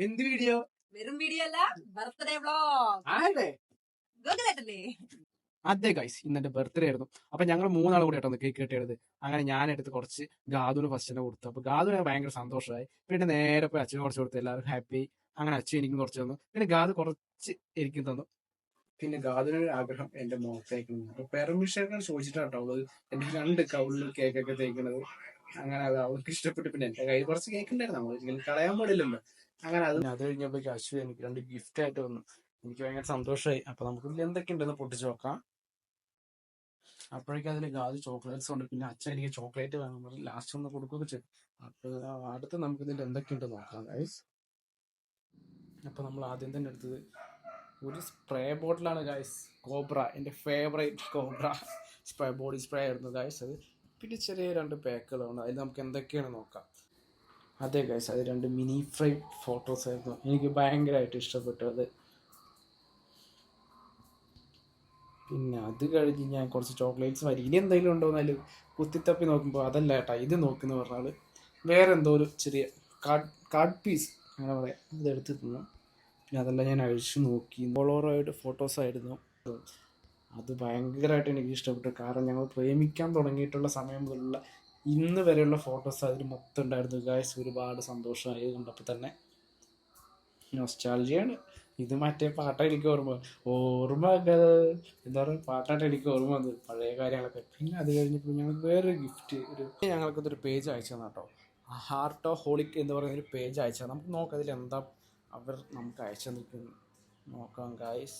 എന്ത് വീഡിയോ? വെറും വീഡിയോ അല്ല, ബർത്ത്ഡേ വ്ലോഗ്. അതെ ഗൈസ്, ഇന്നെന്റെ ബർത്ത്ഡേ ആയിരുന്നു. അപ്പൊ ഞങ്ങൾ മൂന്നാളും കൂടെ ആയിട്ടൊന്ന് കേക്ക് കെട്ടിയത്. അങ്ങനെ ഞാനെടുത്ത് കുറച്ച് ഗാദുവിന് ഫസ്റ്റ് തന്നെ കൊടുത്തു. അപ്പൊ ഗാദുവിന് ഭയങ്കര സന്തോഷമായി. പിന്നെ നേരെ പോയി അച്ഛന് കുറച്ച് കൊടുത്തു. എല്ലാവരും ഹാപ്പി. അങ്ങനെ അച്ഛൻ എനിക്കും കുറച്ച് തന്നു. പിന്നെ ഗാദു കുറച്ച് എനിക്കും തന്നു. പിന്നെ ഗാദുവിന് ആഗ്രഹം എന്റെ മുഖത്തേക്കണം. അപ്പൊ പെർമിഷൻ ചോദിച്ചിട്ടാട്ടോ അവള് എന്റെ 2 കൗളിൽ കേക്കൊക്കെ തേക്കുന്നത്. അങ്ങനെ അത് അവൾക്ക് ഇഷ്ടപ്പെട്ടു. പിന്നെ എന്റെ കയ്യിൽ കുറച്ച് കേക്ക് ഉണ്ടായിരുന്നു, നമ്മൾ ഒരിക്കലും കളയാൻ പാടില്ലല്ലോ. അങ്ങനെ അത് കഴിഞ്ഞപ്പോഴേക്ക് അശ്വ എനിക്ക് 2 ഗിഫ്റ്റ് ആയിട്ട് വന്നു. എനിക്ക് ഭയങ്കര സന്തോഷമായി. അപ്പൊ നമുക്ക് ഇതിൽ എന്തൊക്കെയുണ്ടെന്ന് പൊട്ടിച്ചു നോക്കാം. അപ്പോഴേക്കും അതിൽ ഗാദു ചോക്ലേറ്റ്സ് ഉണ്ട്. പിന്നെ അച്ഛൻ എനിക്ക് ചോക്ലേറ്റ് വേണം പറഞ്ഞ് ലാസ്റ്റ് ഒന്ന് കൊടുക്കുകയൊക്കെ ചെയ്തു. അപ്പൊ അടുത്ത് നമുക്ക് ഇതിന്റെ എന്തൊക്കെയുണ്ടെന്ന് നോക്കാം ഗൈസ്. അപ്പൊ നമ്മൾ ആദ്യം തന്നെ എടുത്തത് ഒരു സ്പ്രേ ബോട്ടിലാണ് ഗൈസ്. കോബ്ര, എൻ്റെ ഫേവറേറ്റ് കോബ്ര ബോഡി സ്പ്രേ ആയിരുന്നു ഗൈസ് അത്. പിന്നെ ചെറിയ 2 പാക്കുകളുണ്ട്. അതിൽ നമുക്ക് എന്തൊക്കെയാണ് നോക്കാം. അതെ ഗൈസ്, അത് 2 മിനി ഫ്രെയിം ഫോട്ടോസ് ആയിരുന്നു. എനിക്ക് ഭയങ്കരമായിട്ട് ഇഷ്ടപ്പെട്ടു അത്. പിന്നെ അത് കഴിഞ്ഞ് ഞാൻ കുറച്ച് ചോക്ലേറ്റ്സ് വാരി. ഇനി എന്തെങ്കിലും ഉണ്ടോ എന്നാലും കുത്തിത്തപ്പി നോക്കുമ്പോൾ അതല്ല ഏട്ടാ ഇത് നോക്കുന്ന പറഞ്ഞാൽ വേറെ എന്തോ ഒരു ചെറിയ കാർഡ് പീസ് അങ്ങനെ പറയാം, ഇതെടുത്ത് തിന്നു. പിന്നെ അതെല്ലാം ഞാൻ അഴിച്ചു നോക്കി. പോളോറോയിഡ് ഫോട്ടോസ് ആയിരുന്നു. അത് ഭയങ്കരമായിട്ട് എനിക്ക് ഇഷ്ടപ്പെട്ടു. കാരണം ഞങ്ങൾ പ്രേമിക്കാൻ തുടങ്ങിയിട്ടുള്ള സമയം മുതലുള്ള ഇന്ന് വരെയുള്ള ഫോട്ടോസ് അതിൽ മൊത്തം ഉണ്ടായിരുന്നു ഗൈസ്. ഒരുപാട് സന്തോഷമായി കണ്ടപ്പോൾ തന്നെ. നൊസ്റ്റാൾജിയാണ് ഇത്. മറ്റേ പാട്ടാണ് എനിക്ക് ഓർമ്മകൾ എന്താ പറയുക, പാട്ടായിട്ട് എനിക്ക് ഓർമ്മ വന്നത് പഴയ കാര്യങ്ങളൊക്കെ. പിന്നെ അത് കഴിഞ്ഞപ്പോൾ ഞങ്ങൾക്ക് വേറൊരു ഗിഫ്റ്റ്, ഞങ്ങൾക്കതൊരു പേജ് അയച്ചു തന്നെ കേട്ടോ. ഹാർട്ട് ഓഫ് ഹോളിക് എന്ന് പറയുന്നൊരു പേജ് അയച്ചാൽ നമുക്ക് നോക്കാം അതിൽ എന്താ അവർ നമുക്ക് അയച്ചു നിൽക്കുന്നു. നോക്കാം ഗായ്സ്.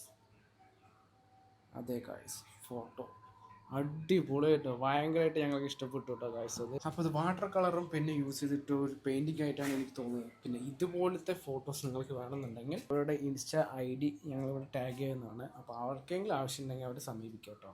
അതെ ഗായ്സ്, ഫോട്ടോ അടിപൊളിയായിട്ടോ, ഭയങ്കരമായിട്ട് ഞങ്ങൾക്ക് ഇഷ്ടപ്പെട്ടു കേട്ടോ ഗായ്സ് അത്. അപ്പോൾ അത് വാട്ടർ കളറും പിന്നെ യൂസ് ചെയ്തിട്ട് ഒരു പെയിൻറ്റിംഗ് ആയിട്ടാണ് എനിക്ക് തോന്നുന്നത്. പിന്നെ ഇതുപോലത്തെ ഫോട്ടോസ് നിങ്ങൾക്ക് വേണമെന്നുണ്ടെങ്കിൽ അവരുടെ ഇൻസ്റ്റ ID ഞങ്ങളിവിടെ ടാഗ് ചെയ്യുന്നതാണ്. അപ്പോൾ അവർക്കെങ്കിലും ആവശ്യമുണ്ടെങ്കിൽ അവർ സമീപിക്കാം കേട്ടോ.